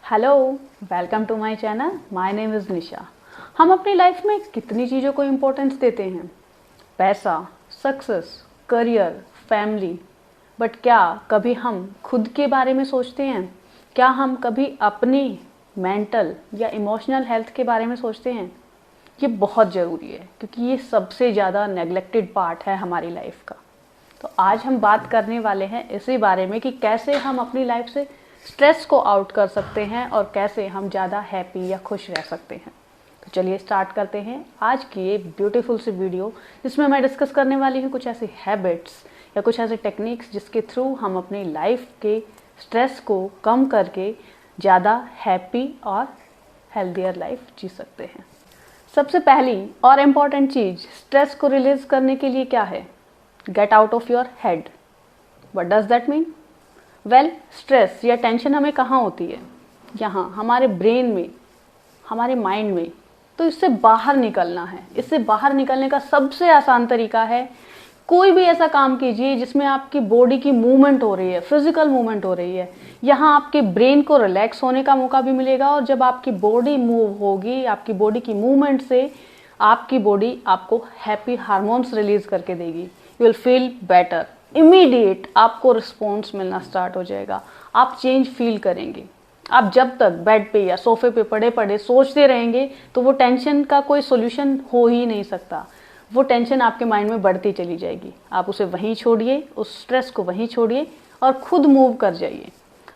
Hello, welcome to my channel. My name is Nisha. हम अपनी life में कितनी चीज़ों को इम्पोर्टेंस देते हैं, पैसा, सक्सेस, करियर, फैमिली, बट क्या कभी हम खुद के बारे में सोचते हैं? क्या हम कभी अपनी मेंटल या इमोशनल हेल्थ के बारे में सोचते हैं? ये बहुत ज़रूरी है क्योंकि ये सबसे ज़्यादा नेग्लेक्टेड पार्ट है हमारी लाइफ का। तो आज हम बात करने वाले हैं इसी बारे में कि कैसे हम अपनी लाइफ से स्ट्रेस को आउट कर सकते हैं और कैसे हम ज़्यादा हैप्पी या खुश रह सकते हैं। तो चलिए स्टार्ट करते हैं आज की ये ब्यूटीफुल सी वीडियो, जिसमें मैं डिस्कस करने वाली हूँ कुछ ऐसी हैबिट्स या कुछ ऐसे टेक्निक्स जिसके थ्रू हम अपनी लाइफ के स्ट्रेस को कम करके ज़्यादा हैप्पी और हेल्दियर लाइफ जी सकते हैं। सबसे पहली और इम्पॉर्टेंट चीज़ स्ट्रेस को रिलीज करने के लिए क्या है? Get out of your head. What does that mean? Well, stress या टेंशन हमें कहाँ होती है? यहाँ हमारे ब्रेन में, हमारे माइंड में। तो इससे बाहर निकलना है। इससे बाहर निकलने का सबसे आसान तरीका है, कोई भी ऐसा काम कीजिए जिसमें आपकी बॉडी की मूवमेंट हो रही है, फिजिकल मूवमेंट हो रही है। यहाँ आपके ब्रेन को रिलैक्स होने का मौका भी मिलेगा और जब आपकी बॉडी मूव होगी, आपकी बॉडी की मूवमेंट से आपकी बॉडी आपको हैप्पी हार्मोन्स रिलीज करके देगी। You will feel better, immediate आपको रिस्पॉन्स मिलना स्टार्ट हो जाएगा। आप चेंज फील करेंगे। आप जब तक बेड पे या सोफे पे पड़े पड़े सोचते रहेंगे तो वो टेंशन का कोई सोल्यूशन हो ही नहीं सकता। वो टेंशन आपके माइंड में बढ़ती चली जाएगी। आप उसे वहीं छोड़िए, उस स्ट्रेस को वहीं छोड़िए और खुद मूव कर जाइए।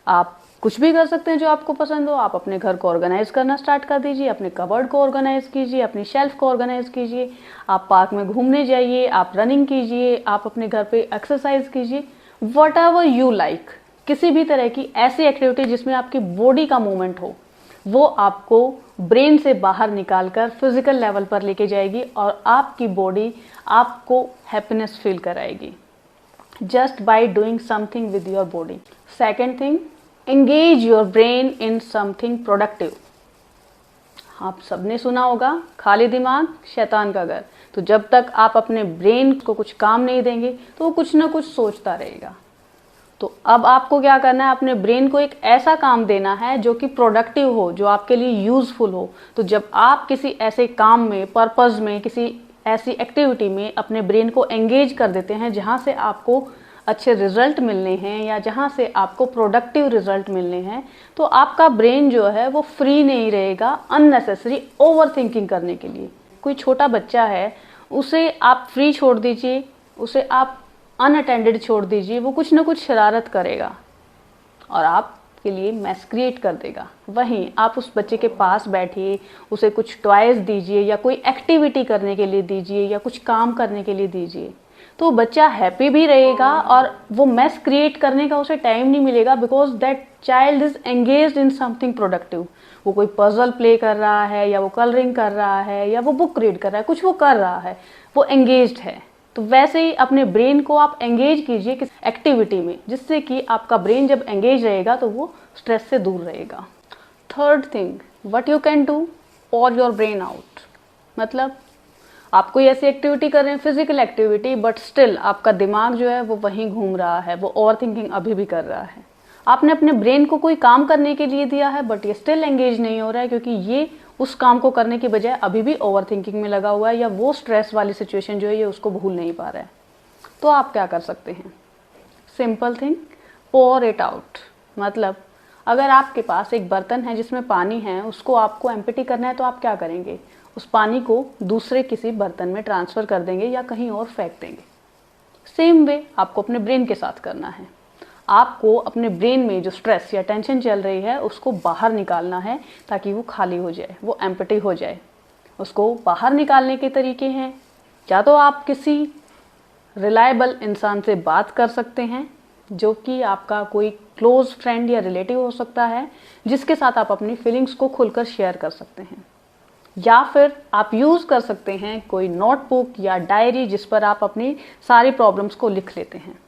आप कुछ भी कर सकते हैं जो आपको पसंद हो। आप अपने घर को ऑर्गेनाइज करना स्टार्ट कर दीजिए, अपने कबर्ड को ऑर्गेनाइज कीजिए, अपनी शेल्फ को ऑर्गेनाइज कीजिए। आप पार्क में घूमने जाइए, आप रनिंग कीजिए, आप अपने घर पे एक्सरसाइज कीजिए। वट एवर यू लाइक, किसी भी तरह की ऐसी एक्टिविटी जिसमें आपकी बॉडी का मूवमेंट हो, वो आपको ब्रेन से बाहर निकालकर फिजिकल लेवल पर लेके जाएगी और आपकी बॉडी आपको हैप्पीनेस फील कराएगी just by doing something with your body. Second thing, engage your brain in something productive. आप सबने सुना होगा, खाली दिमाग शैतान का घर। तो जब तक आप अपने ब्रेन को कुछ काम नहीं देंगे तो वो कुछ ना कुछ सोचता रहेगा। तो अब आपको क्या करना है, अपने ब्रेन को एक ऐसा काम देना है जो कि प्रोडक्टिव हो, जो आपके लिए यूजफुल हो। तो जब आप किसी ऐसे काम में, पर्पस में, किसी ऐसी एक्टिविटी में अपने ब्रेन को एंगेज कर देते हैं जहां से आपको अच्छे रिजल्ट मिलने हैं या जहां से आपको प्रोडक्टिव रिजल्ट मिलने हैं, तो आपका ब्रेन जो है वो फ्री नहीं रहेगा अननेसेसरी ओवर थिंकिंग करने के लिए। कोई छोटा बच्चा है, उसे आप फ्री छोड़ दीजिए, उसे आप अनअटेंडेड छोड़ दीजिए, वो कुछ ना कुछ शरारत करेगा और आपके लिए मैस क्रिएट कर देगा। वहीं आप उस बच्चे के पास बैठिए, उसे कुछ टॉयज दीजिए या कोई एक्टिविटी करने के लिए दीजिए या कुछ काम करने के लिए दीजिए, तो बच्चा हैप्पी भी रहेगा और वो मैस क्रिएट करने का उसे टाइम नहीं मिलेगा, because that child is engaged in something productive. वो कोई पजल प्ले कर रहा है या वो कलरिंग कर रहा है या वो बुक रीड कर रहा है, कुछ वो कर रहा है, वो एंगेज्ड है। तो वैसे ही अपने ब्रेन को आप एंगेज कीजिए किसी एक्टिविटी में, जिससे कि आपका ब्रेन जब एंगेज रहेगा तो वो स्ट्रेस से दूर रहेगा। Third thing, what you can do for your brain out. मतलब आप कोई ऐसी एक्टिविटी कर रहे हैं, फिजिकल एक्टिविटी, बट स्टिल आपका दिमाग जो है वो वहीं घूम रहा है, वो ओवर थिंकिंग अभी भी कर रहा है। आपने अपने ब्रेन को कोई काम करने के लिए दिया है बट ये स्टिल एंगेज नहीं हो रहा है, क्योंकि ये उस काम को करने की बजाय अभी भी ओवर थिंकिंग में लगा हुआ है या वो स्ट्रेस वाली सिचुएशन जो है ये उसको भूल नहीं पा रहा है। तो आप क्या कर सकते हैं? Simple thing, pour it out. मतलब अगर आपके पास एक बर्तन है जिसमें पानी है, उसको आपको एम्प्टी करना है, तो आप क्या करेंगे? उस पानी को दूसरे किसी बर्तन में ट्रांसफर कर देंगे या कहीं और फेंक देंगे। सेम वे आपको अपने ब्रेन के साथ करना है। आपको अपने ब्रेन में जो स्ट्रेस या टेंशन चल रही है उसको बाहर निकालना है ताकि वो खाली हो जाए, वो एम्प्टी हो जाए। उसको बाहर निकालने के तरीके हैं, या तो आप किसी रिलायबल इंसान से बात कर सकते हैं, जो कि आपका कोई क्लोज फ्रेंड या रिलेटिव हो सकता है, जिसके साथ आप अपनी फीलिंग्स को खुलकर शेयर कर सकते हैं। या फिर आप यूज़ कर सकते हैं कोई नोटबुक या डायरी जिस पर आप अपनी सारी प्रॉब्लम्स को लिख लेते हैं।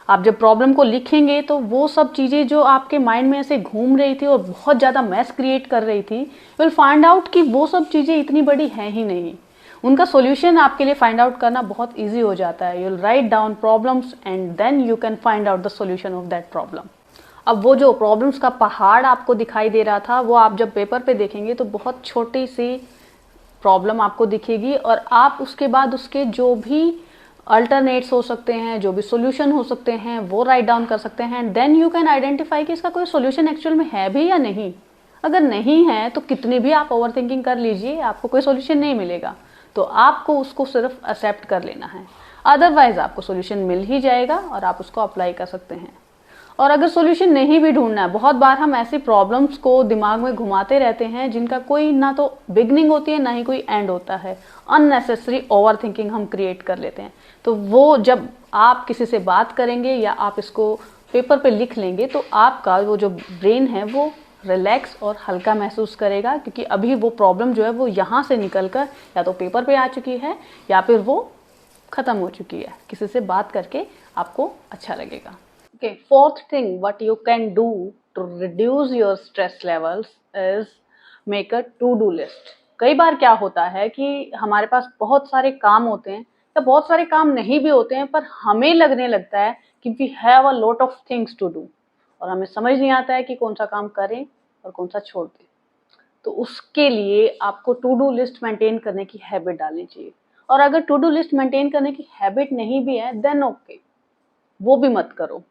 आप जब प्रॉब्लम को लिखेंगे तो वो सब चीज़ें जो आपके माइंड में ऐसे घूम रही थी और बहुत ज़्यादा मैस क्रिएट कर रही थी, विल फाइंड आउट कि वो सब चीज़ें इतनी बड़ी हैं ही नहीं। उनका सॉल्यूशन आपके लिए फाइंड आउट करना बहुत इजी हो जाता है। You will write down problems and then you can find out the solution of that problem. अब वो जो प्रॉब्लम्स का पहाड़ आपको दिखाई दे रहा था, वो आप जब पेपर पे देखेंगे तो बहुत छोटी सी प्रॉब्लम आपको दिखेगी, और आप उसके बाद उसके जो भी अल्टरनेट्स हो सकते हैं, जो भी सॉल्यूशन हो सकते हैं, वो राइट डाउन कर सकते हैं। देन यू कैन आइडेंटिफाई कि इसका कोई सॉल्यूशन एक्चुअल में है भी या नहीं। अगर नहीं है तो कितनी भी आप ओवर थिंकिंग कर लीजिए, आपको कोई सॉल्यूशन नहीं मिलेगा। तो आपको उसको सिर्फ एक्सेप्ट कर लेना है, अदरवाइज आपको सॉल्यूशन मिल ही जाएगा और आप उसको अप्लाई कर सकते हैं। और अगर सॉल्यूशन नहीं भी ढूंढना है, बहुत बार हम ऐसी प्रॉब्लम्स को दिमाग में घुमाते रहते हैं जिनका कोई ना तो बिगनिंग होती है ना ही कोई एंड होता है। अननेसेसरी ओवर थिंकिंग हम क्रिएट कर लेते हैं। तो वो जब आप किसी से बात करेंगे या आप इसको पेपर पे लिख लेंगे तो आपका वो जो ब्रेन है वो रिलैक्स और हल्का महसूस करेगा, क्योंकि अभी वो प्रॉब्लम जो है वो यहाँ से निकलकर या तो पेपर पे आ चुकी है या फिर वो खत्म हो चुकी है। किसी से बात करके आपको अच्छा लगेगा। Okay, fourth thing what you can do to reduce your stress levels is make a to-do list. कई बार क्या होता है कि हमारे पास बहुत सारे काम होते हैं या बहुत सारे काम नहीं भी होते हैं, पर हमें लगने लगता है कि we have a lot of things to do और हमें समझ नहीं आता है कि कौन सा काम करें और कौन सा छोड़ दें। तो उसके लिए आपको टू डू लिस्ट मेंटेन करने की हैबिट डालनी चाहिए। और अगर टू डू लिस्ट मेंटेन करने की हैबिट नहीं भी है देन ओके, वो भी मत करो।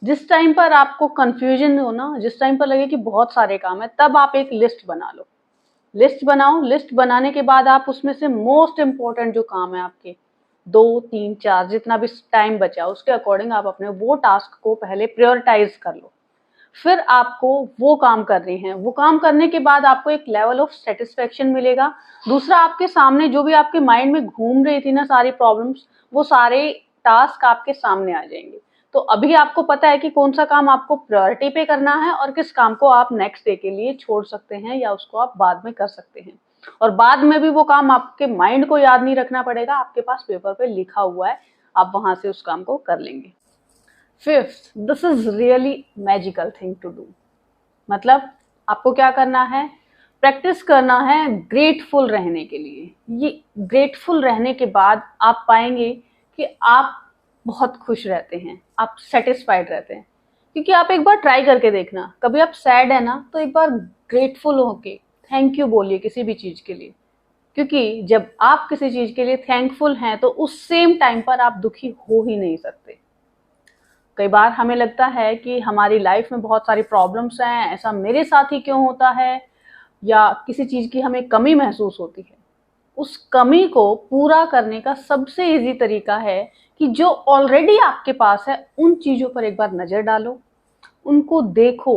जिस टाइम पर आपको कंफ्यूजन हो ना, जिस टाइम पर लगे कि बहुत सारे काम है, तब आप एक लिस्ट बना लो। लिस्ट बनाओ, लिस्ट बनाने के बाद आप उसमें से मोस्ट इम्पोर्टेंट जो काम है आपके 2, 3, 4 जितना भी टाइम बचा उसके अकॉर्डिंग आप अपने वो टास्क को पहले प्रायोरिटाइज कर लो। फिर आपको वो काम करने हैं। वो काम करने के बाद आपको एक लेवल ऑफ सेटिस्फेक्शन मिलेगा। दूसरा, आपके सामने जो भी आपके माइंड में घूम रही थी ना सारी प्रॉब्लम्स, वो सारे टास्क आपके सामने आ जाएंगे। तो अभी आपको पता है कि कौन सा काम आपको प्रायोरिटी पे करना है और किस काम को आप नेक्स्ट डे के लिए छोड़ सकते हैं या उसको आप बाद में कर सकते हैं। और बाद में भी वो काम आपके माइंड को याद नहीं रखना पड़ेगा, आपके पास पेपर पे लिखा हुआ है, आप वहां से उस काम को कर लेंगे। Fifth, this is really magical thing to do. मतलब आपको क्या करना है, प्रैक्टिस करना है ग्रेटफुल रहने के लिए। ये ग्रेटफुल रहने के बाद आप पाएंगे कि आप बहुत खुश रहते हैं, आप सेटिस्फाइड रहते हैं। क्योंकि आप एक बार ट्राई करके देखना, कभी आप सैड है ना तो एक बार ग्रेटफुल होके थैंक यू बोलिए किसी भी चीज के लिए। क्योंकि जब आप किसी चीज के लिए थैंकफुल हैं तो उस सेम टाइम पर आप दुखी हो ही नहीं सकते। कई बार हमें लगता है कि हमारी लाइफ में बहुत सारी प्रॉब्लम्स हैं, ऐसा मेरे साथ ही क्यों होता है, या किसी चीज की हमें कमी महसूस होती है। उस कमी को पूरा करने का सबसे इजी तरीका है कि जो ऑलरेडी आपके पास है उन चीजों पर एक बार नजर डालो, उनको देखो,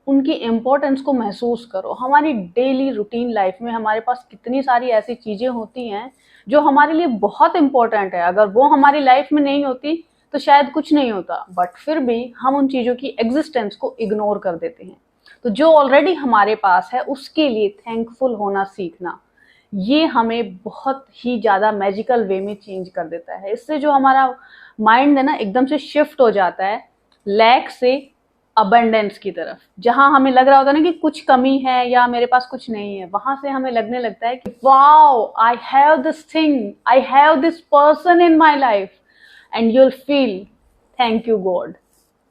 उनकी इम्पोर्टेंस को महसूस करो। हमारी डेली रूटीन लाइफ में हमारे पास कितनी सारी ऐसी चीजें होती हैं जो हमारे लिए बहुत इंपॉर्टेंट है। अगर वो हमारी लाइफ में नहीं होती तो शायद कुछ नहीं होता, बट फिर भी हम उन चीजों की एग्जिस्टेंस को इग्नोर कर देते हैं। तो जो ऑलरेडी हमारे पास है उसके लिए थैंकफुल होना सीखना, ये हमें बहुत ही ज्यादा मैजिकल वे में चेंज कर देता है। इससे जो हमारा माइंड है ना एकदम से शिफ्ट हो जाता है लैक से अबंडेंस की तरफ। जहां हमें लग रहा होता है ना कि कुछ कमी है या मेरे पास कुछ नहीं है, वहां से हमें लगने लगता है कि wow, I have this thing, I have this person in my life, and you will feel thank you God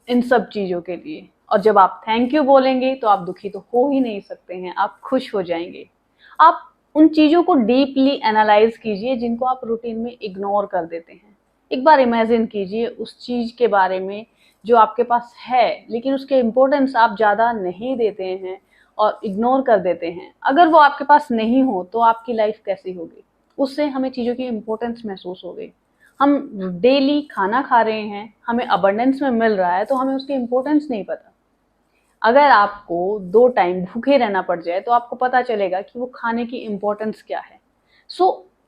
इन सब चीजों के लिए। और जब आप थैंक यू बोलेंगे तो आप दुखी तो हो ही नहीं सकते हैं, आप खुश हो जाएंगे। आप उन चीजों को डीपली एनालाइज कीजिए जिनको आप रूटीन में इग्नोर कर देते हैं। एक बार इमेजिन कीजिए उस चीज के बारे में जो आपके पास है लेकिन उसके इम्पोर्टेंस आप ज्यादा नहीं देते हैं और इग्नोर कर देते हैं। अगर वो आपके पास नहीं हो तो आपकी लाइफ कैसी होगी? उससे हमें चीजों की इम्पोर्टेंस महसूस होगी। हम डेली खाना खा रहे हैं, हमें अबंडेंस में मिल रहा है, तो हमें उसकी इम्पोर्टेंस नहीं पता। अगर आपको 2 टाइम भूखे रहना पड़ जाए तो आपको पता चलेगा कि वो खाने की इम्पोर्टेंस क्या है।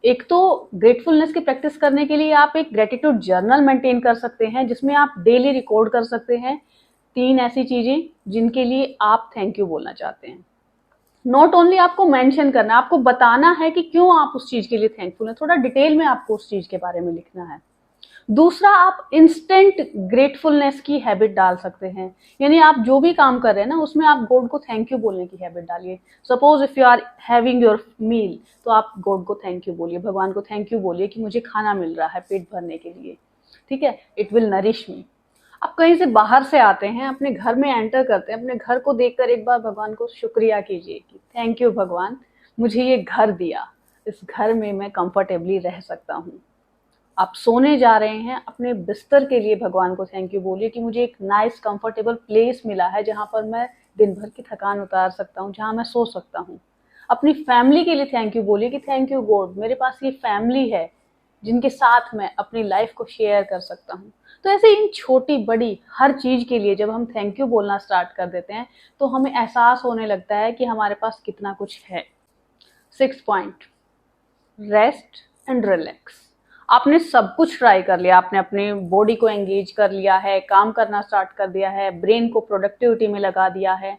एक तो ग्रेटफुलनेस की प्रैक्टिस करने के लिए आप एक ग्रेटिट्यूड जर्नल मेंटेन कर सकते हैं जिसमें आप डेली रिकॉर्ड कर सकते हैं 3 ऐसी चीजें जिनके लिए आप थैंक यू बोलना चाहते हैं। नॉट ओनली आपको मेंशन करना, आपको बताना है कि क्यों आप उस चीज के लिए थैंकफुल हैं, थोड़ा डिटेल में आपको उस चीज के बारे में लिखना है। दूसरा, आप इंस्टेंट ग्रेटफुलनेस की हैबिट डाल सकते हैं, यानी आप जो भी काम कर रहे हैं ना उसमें आप गॉड को थैंक यू बोलने की हैबिट डालिए। Suppose if you are having your meal, तो आप गॉड को थैंक यू बोलिए, भगवान को थैंक यू बोलिए कि मुझे खाना मिल रहा है पेट भरने के लिए, ठीक है, इट विल नरिश मी। आप कहीं से बाहर से आते हैं, अपने घर में एंटर करते हैं, अपने घर को देखकर एक बार भगवान को शुक्रिया कीजिए कि थैंक यू भगवान, मुझे ये घर दिया, इस घर में मैं कंफर्टेबली रह सकता हूँ। आप सोने जा रहे हैं, अपने बिस्तर के लिए भगवान को थैंक यू बोलिए कि मुझे एक नाइस कंफर्टेबल प्लेस मिला है जहाँ पर मैं दिन भर की थकान उतार सकता हूँ, जहाँ मैं सो सकता हूँ। अपनी फैमिली के लिए थैंक यू बोलिए कि थैंक यू गॉड, मेरे पास ये फैमिली है जिनके साथ मैं अपनी लाइफ को शेयर कर सकता हूँ। तो ऐसे इन छोटी बड़ी हर चीज़ के लिए जब हम थैंक यू बोलना स्टार्ट कर देते हैं तो हमें एहसास होने लगता है कि हमारे पास कितना कुछ है। 6 पॉइंट, रेस्ट एंड रिलैक्स। आपने सब कुछ ट्राई कर लिया, आपने अपने बॉडी को एंगेज कर लिया है, काम करना स्टार्ट कर दिया है, ब्रेन को प्रोडक्टिविटी में लगा दिया है,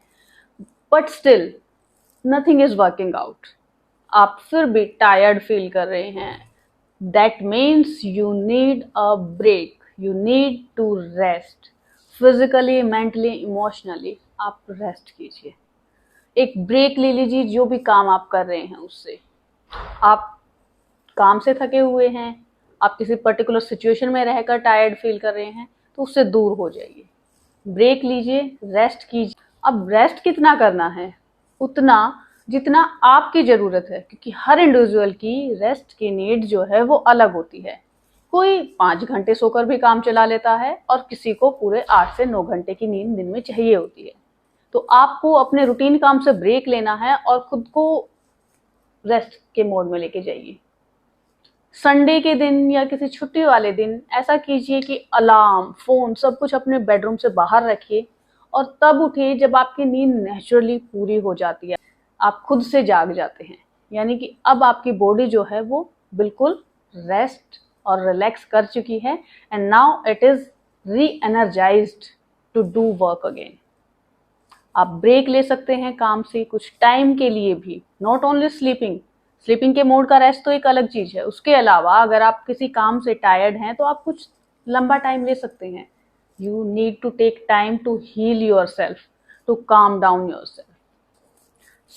but still nothing is working out. आप फिर भी टायर्ड फील कर रहे हैं। That means you need a break, you need to rest. Physically, mentally, emotionally आप रेस्ट कीजिए, एक ब्रेक ले लीजिए। जो भी काम आप कर रहे हैं उससे, आप काम से थके हुए हैं, आप किसी पर्टिकुलर सिचुएशन में रहकर टायर्ड फील कर रहे हैं, तो उससे दूर हो जाइए, ब्रेक लीजिए, रेस्ट कीजिए। अब रेस्ट कितना करना है? उतना जितना आपकी ज़रूरत है, क्योंकि हर इंडिविजुअल की रेस्ट की नीड जो है वो अलग होती है। कोई 5 घंटे सोकर भी काम चला लेता है और किसी को पूरे 8 से 9 घंटे की नींद दिन में चाहिए होती है। तो आपको अपने रूटीन काम से ब्रेक लेना है और खुद को रेस्ट के मोड में लेके जाइए। संडे के दिन या किसी छुट्टी वाले दिन ऐसा कीजिए कि अलार्म, फ़ोन सब कुछ अपने बेडरूम से बाहर रखिए और तब उठिए जब आपकी नींद नेचुरली पूरी हो जाती है, आप खुद से जाग जाते हैं। यानी कि अब आपकी बॉडी जो है वो बिल्कुल रेस्ट और रिलैक्स कर चुकी है and now it is re-energized to do work again. आप ब्रेक ले सकते हैं काम से कुछ टाइम के लिए भी, नॉट ओनली स्लीपिंग। स्लीपिंग के मोड का रेस्ट तो एक अलग चीज़ है। उसके अलावा अगर आप किसी काम से टायर्ड हैं तो आप कुछ लंबा टाइम ले सकते हैं। You need to take time to heal yourself, to calm down yourself.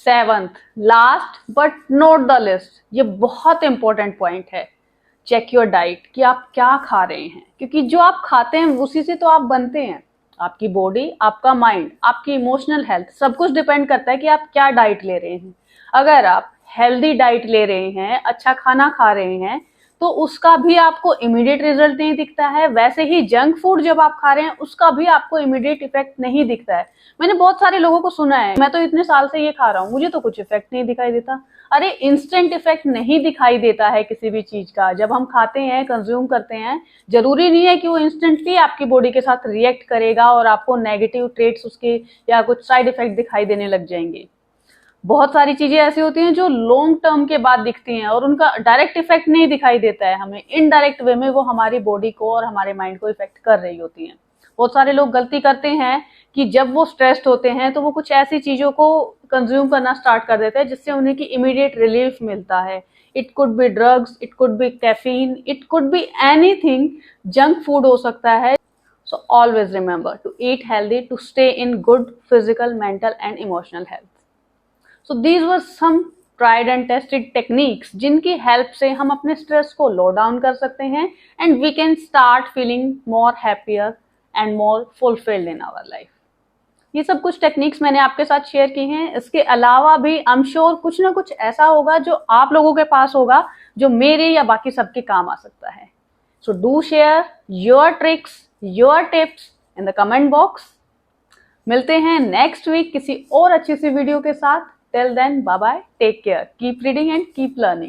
7th, last but not the least, ये बहुत इंपॉर्टेंट पॉइंट है। चेक योर डाइट, कि आप क्या खा रहे हैं, क्योंकि जो आप खाते हैं उसी से तो आप बनते हैं। आपकी बॉडी, आपका माइंड, आपकी इमोशनल हेल्थ, सब कुछ डिपेंड करता है कि आप क्या डाइट ले रहे हैं। अगर आप हेल्दी डाइट ले रहे हैं, अच्छा खाना खा रहे हैं, तो उसका भी आपको इमीडिएट रिजल्ट नहीं दिखता है। वैसे ही जंक फूड जब आप खा रहे हैं उसका भी आपको इमीडिएट इफेक्ट नहीं दिखता है। मैंने बहुत सारे लोगों को सुना है, मैं तो इतने साल से ये खा रहा हूँ, मुझे तो कुछ इफेक्ट नहीं दिखाई देता। अरे इंस्टेंट इफेक्ट नहीं दिखाई देता है किसी भी चीज का। जब हम खाते हैं, कंज्यूम करते हैं, जरूरी नहीं है कि वो इंस्टेंटली आपकी बॉडी के साथ रिएक्ट करेगा और आपको नेगेटिव ट्रेट्स उसके या कुछ साइड इफेक्ट दिखाई देने लग जाएंगे। बहुत सारी चीजें ऐसी होती हैं जो लॉन्ग टर्म के बाद दिखती हैं और उनका डायरेक्ट इफेक्ट नहीं दिखाई देता है हमें, इनडायरेक्ट वे में वो हमारी बॉडी को और हमारे माइंड को इफेक्ट कर रही होती हैं। बहुत सारे लोग गलती करते हैं कि जब वो स्ट्रेस्ड होते हैं तो वो कुछ ऐसी चीजों को कंज्यूम करना स्टार्ट कर देते हैं जिससे उन्हें की इमीडिएट रिलीफ मिलता है। It could be drugs, it could be caffeine, it could be anything, junk food हो सकता है। So always remember to eat healthy, to stay in good physical, mental and emotional health. So these were some tried and tested techniques जिनकी help से हम अपने stress को लो down कर सकते हैं and we can start feeling more happier and more fulfilled in our life. ये सब कुछ टेक्निक्स मैंने आपके साथ शेयर की हैं। इसके अलावा भी आई एम श्योर कुछ ना कुछ ऐसा होगा जो आप लोगों के पास होगा जो मेरे या बाकी सबके काम आ सकता है। So do share your tricks, your tips in the comment box. मिलते हैं नेक्स्ट वीक किसी और अच्छी सी वीडियो के साथ। Till then, bye bye, take care, keep reading and keep learning.